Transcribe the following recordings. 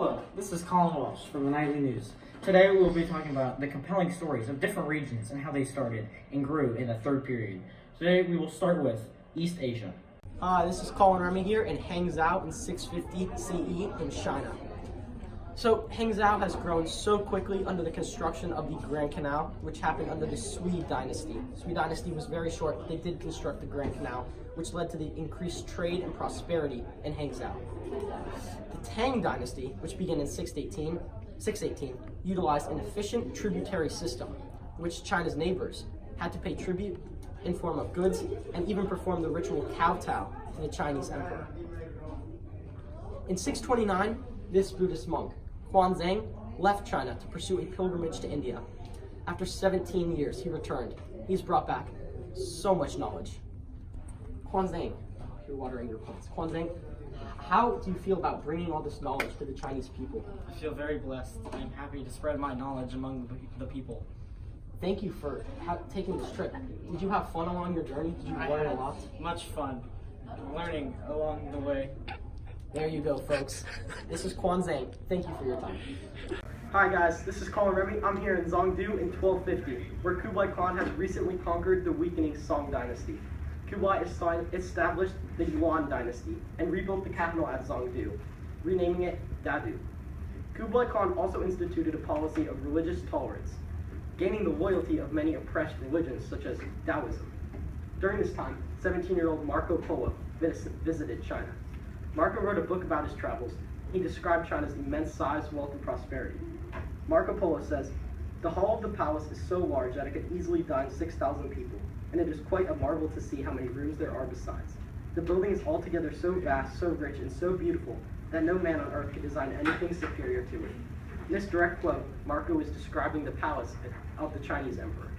Hello, this is Colin Walsh from the Nightly News. Today we will be talking about the compelling stories of different regions and how they started and grew in the third period. Today we will start with East Asia. This is Colin Remy here in Hangzhou in 650 CE in China. So Hangzhou has grown so quickly under the construction of the Grand Canal, which happened under the Sui dynasty. Sui dynasty was very short, but they did construct the Grand Canal, which led to the increased trade and prosperity in Hangzhou. The Tang dynasty, which began in 618, utilized an efficient tributary system, which China's neighbors had to pay tribute in form of goods and even perform the ritual kowtow to the Chinese emperor. In 629, this Buddhist monk, Xuanzang, left China to pursue a pilgrimage to India. After 17 years, he returned. He's brought back so much knowledge. Xuanzang, you're watering your plants. Xuanzang, how do you feel about bringing all this knowledge to the Chinese people? I feel very blessed. I am happy to spread my knowledge among the people. Thank you for taking this trip. Did you have fun along your journey? Did you learn a lot? Much fun learning along the way. There you go, folks. This is Xuanzang. Thank you for your time. Hi guys, this is Colin Remy. I'm here in Zhongdu in 1250, where Kublai Khan has recently conquered the weakening Song dynasty. Kublai established the Yuan dynasty and rebuilt the capital at Zhongdu, renaming it Dadu. Kublai Khan also instituted a policy of religious tolerance, gaining the loyalty of many oppressed religions such as Taoism. During this time, 17-year-old Marco Polo visited China. Marco wrote a book about his travels. He described China's immense size, wealth, and prosperity. Marco Polo says, "The hall of the palace is so large that it could easily dine 6,000 people, and it is quite a marvel to see how many rooms there are besides. The building is altogether so vast, so rich, and so beautiful that no man on earth could design anything superior to it." In this direct quote, Marco is describing the palace of the Chinese emperor.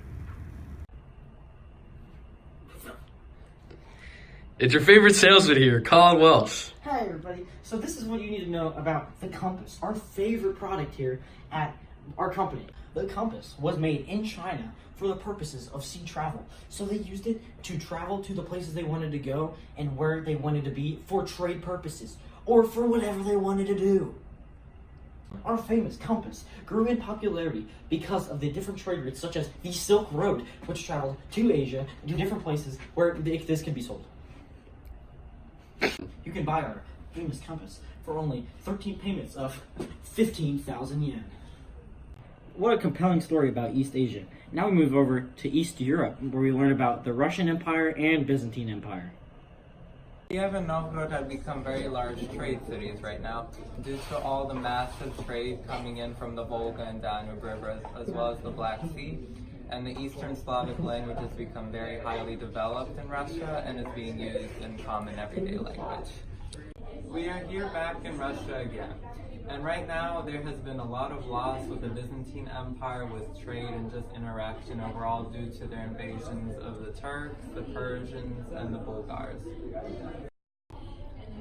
It's your favorite salesman here, Colin Welsh. Hi everybody. So this is what you need to know about the compass, our favorite product here at our company. The compass was made in China for the purposes of sea travel. So they used it to travel to the places they wanted to go and where they wanted to be for trade purposes or for whatever they wanted to do. Our famous compass grew in popularity because of the different trade routes such as the Silk Road, which traveled to Asia and to different places where this could be sold. You can buy our famous compass for only 13 payments of 15,000 yen. What a compelling story about East Asia. Now we move over to East Europe, where we learn about the Russian Empire and Byzantine Empire. Kiev and Novgorod have become very large trade cities right now due to all the massive trade coming in from the Volga and Danube rivers, as well as the Black Sea. And the Eastern Slavic language has become very highly developed in Russia and is being used in common everyday language. We are here back in Russia again. And right now there has been a lot of loss with the Byzantine Empire, with trade and just interaction overall due to their invasions of the Turks, the Persians, and the Bulgars.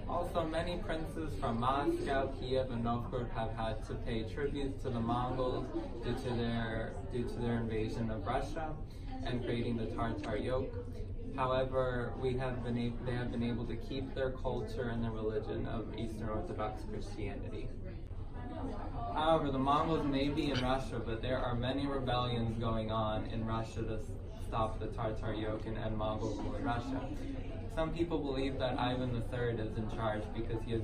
Also, many princes from Moscow, Kiev, and Novgorod have had to pay tribute to the Mongols due to their invasion of Russia and creating the Tartar yoke. However, they have been able to keep their culture and their religion of Eastern Orthodox Christianity. However, the Mongols may be in Russia, but there are many rebellions going on in Russia to stop the Tartar yoke and end Mongol rule in Russia. Some people believe that Ivan III is in charge because he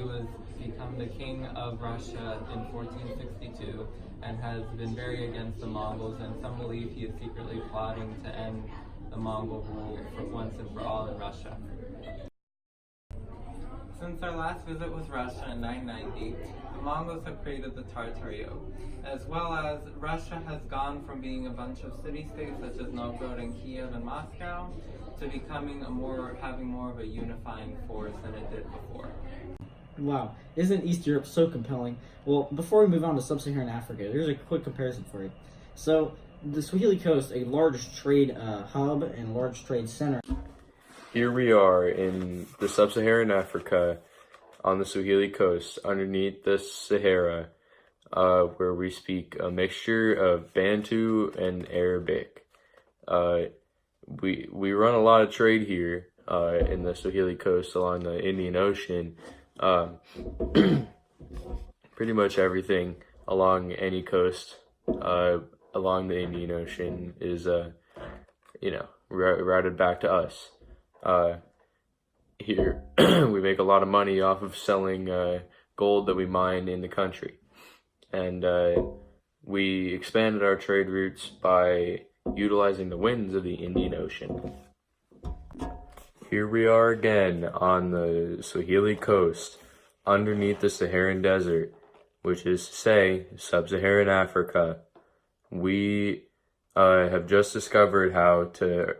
was become the king of Russia in 1462 and has been very against the Mongols, and some believe he is secretly plotting to end the Mongol rule for once and for all in Russia. Since our last visit was Russia in 990, the Mongols have created the Tartar yoke, as well as Russia has gone from being a bunch of city-states such as Novgorod and Kiev and Moscow to becoming having more of a unifying force than it did before. Wow, isn't East Europe so compelling? Well, before we move on to Sub-Saharan Africa, here's a quick comparison for you. So, the Swahili Coast, a large trade hub and large trade center. Here we are in the Sub-Saharan Africa on the Swahili Coast underneath the Sahara, where we speak a mixture of Bantu and Arabic. We run a lot of trade here in the Swahili Coast along the Indian Ocean. pretty much everything along any coast along the Indian Ocean is routed back to us. Here we make a lot of money off of selling gold that we mine in the country, and we expanded our trade routes by utilizing the winds of the Indian Ocean. Here we are again on the Swahili coast, underneath the Saharan Desert, which is to say, sub-Saharan Africa. We have just discovered how to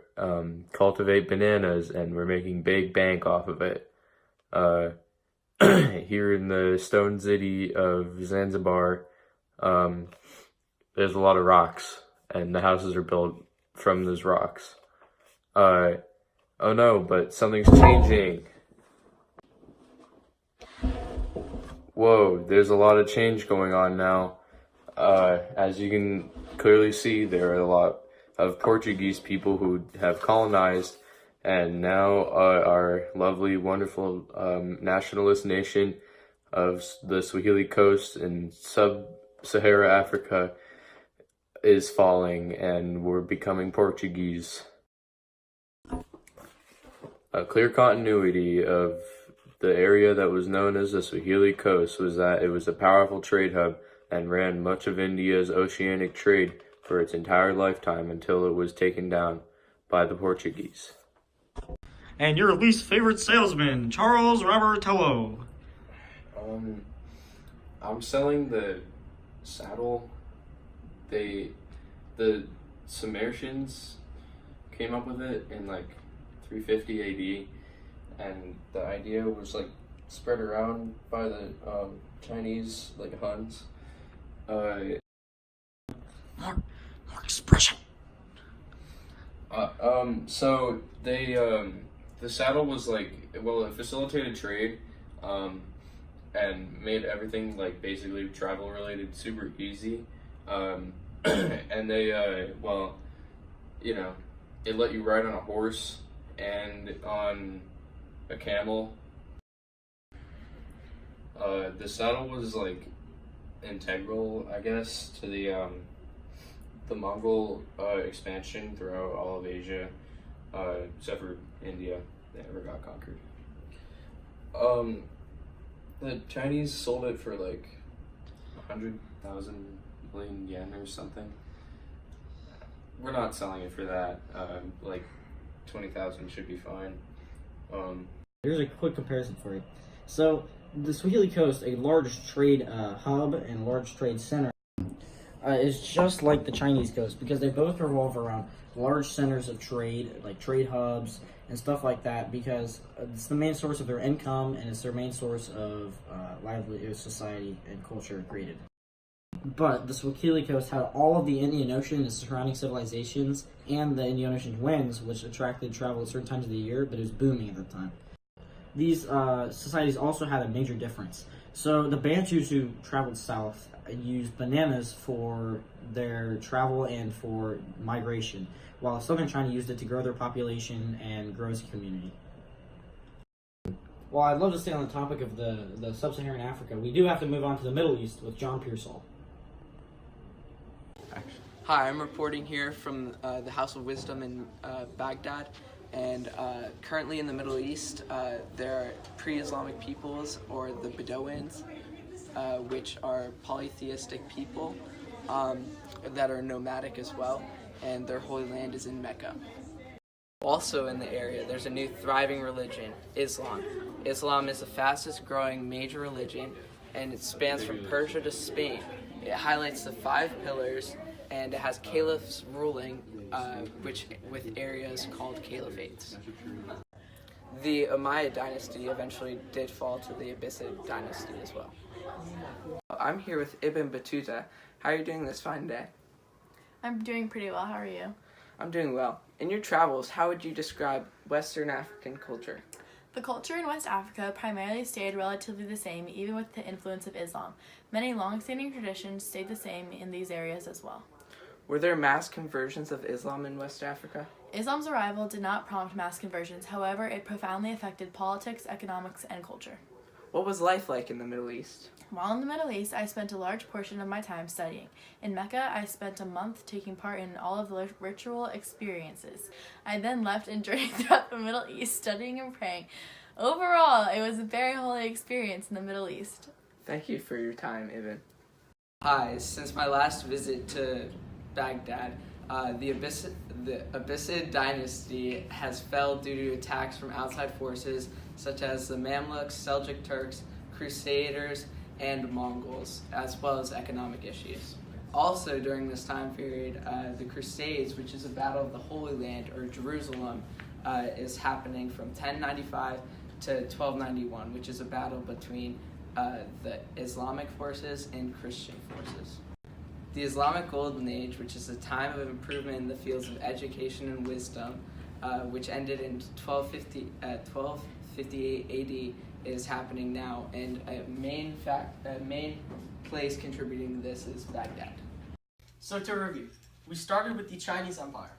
cultivate bananas, and we're making big bank off of it. Here in the stone city of Zanzibar, there's a lot of rocks, and the houses are built from those rocks. Oh no, but something's changing. Whoa, there's a lot of change going on now. As you can clearly see, there are a lot of Portuguese people who have colonized, and now our lovely, wonderful nationalist nation of the Swahili coast in sub-Sahara Africa is falling, and we're becoming Portuguese. A clear continuity of the area that was known as the Swahili coast was that it was a powerful trade hub and ran much of India's oceanic trade for its entire lifetime until it was taken down by the Portuguese. And your least favorite salesman, Charles Robertello. I'm selling the saddle. The Sarmatians came up with it in like 350 AD, and the idea was like spread around by the Chinese, like Huns. More expression. So they the saddle was like, well, it facilitated trade, and made everything like basically travel related super easy. And they it let you ride on a horse and on a camel. The saddle was like integral, I guess, to the Mongol expansion throughout all of Asia, except for India. They never got conquered. The Chinese sold it for like 100,000 million yen or something. We're not selling it for that. Like 20,000 should be fine. Here's a quick comparison for you. So, the Swahili coast, a large trade hub and large trade center, is just like the Chinese coast because they both revolve around large centers of trade, like trade hubs and stuff like that, because it's the main source of their income and it's their main source of livelihood, society, and culture created. But the Swahili coast had all of the Indian Ocean and surrounding civilizations and the Indian Ocean winds, which attracted travel at certain times of the year, but it was booming at the time. These societies also had a major difference. So the Bantus who traveled south used bananas for their travel and for migration, while southern China used it to grow their population and grow as a community. Well, I'd love to stay on the topic of the sub-Saharan Africa. We do have to move on to the Middle East with John Pearsall. Hi, I'm reporting here from the House of Wisdom in Baghdad, and currently in the Middle East, there are pre-Islamic peoples, or the Bedouins, which are polytheistic people that are nomadic as well, and their holy land is in Mecca. Also in the area, there's a new thriving religion, Islam. Islam is the fastest growing major religion, and it spans from Persia to Spain. It highlights the 5 pillars, and it has caliphs ruling, with areas called caliphates. The Umayyad dynasty eventually did fall to the Abbasid dynasty as well. I'm here with Ibn Battuta. How are you doing this fine day? I'm doing pretty well. How are you? I'm doing well. In your travels, how would you describe Western African culture? The culture in West Africa primarily stayed relatively the same, even with the influence of Islam. Many long-standing traditions stayed the same in these areas as well. Were there mass conversions of Islam in West Africa? Islam's arrival did not prompt mass conversions. However, it profoundly affected politics, economics, and culture. What was life like in the Middle East? While in the Middle East, I spent a large portion of my time studying. In Mecca, I spent a month taking part in all of the ritual experiences. I then left and journeyed throughout the Middle East, studying and praying. Overall, it was a very holy experience in the Middle East. Thank you for your time, Ibn. Hi, since my last visit to Baghdad, the Abbasid dynasty has fell due to attacks from outside forces such as the Mamluks, Seljuk Turks, Crusaders, and Mongols, as well as economic issues. Also, during this time period, the Crusades, which is a battle of the Holy Land, or Jerusalem, is happening from 1095 to 1291, which is a battle between the Islamic forces and Christian forces. The Islamic Golden Age, which is a time of improvement in the fields of education and wisdom, which ended in 1258 AD, is happening now, and a main place contributing to this is Baghdad. So to review, we started with the Chinese Empire.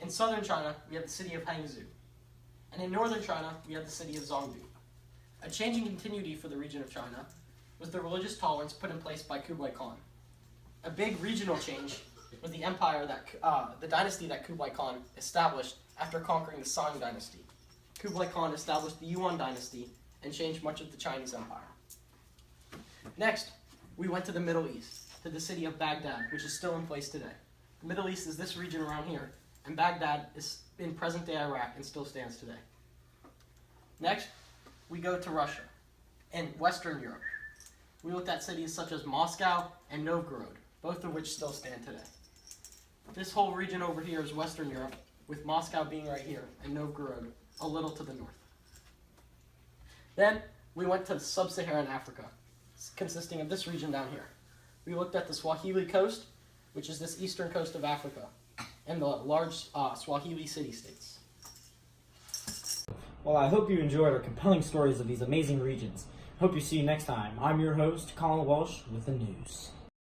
In southern China, we have the city of Hangzhou. And in northern China, we have the city of Zhongdu. A change in continuity for the region of China was the religious tolerance put in place by Kublai Khan. A big regional change was the empire the dynasty that Kublai Khan established after conquering the Song dynasty. Kublai Khan established the Yuan dynasty and changed much of the Chinese Empire. Next, we went to the Middle East, to the city of Baghdad, which is still in place today. The Middle East is this region around here, and Baghdad is in present-day Iraq and still stands today. Next, we go to Russia and Western Europe. We looked at cities such as Moscow and Novgorod, both of which still stand today. This whole region over here is Western Europe, with Moscow being right here and Novgorod a little to the north. Then we went to sub-Saharan Africa, consisting of this region down here. We looked at the Swahili coast, which is this eastern coast of Africa, and the large Swahili city-states. Well, I hope you enjoyed our compelling stories of these amazing regions. Hope you see you next time. I'm your host, Colin Walsh, with the news.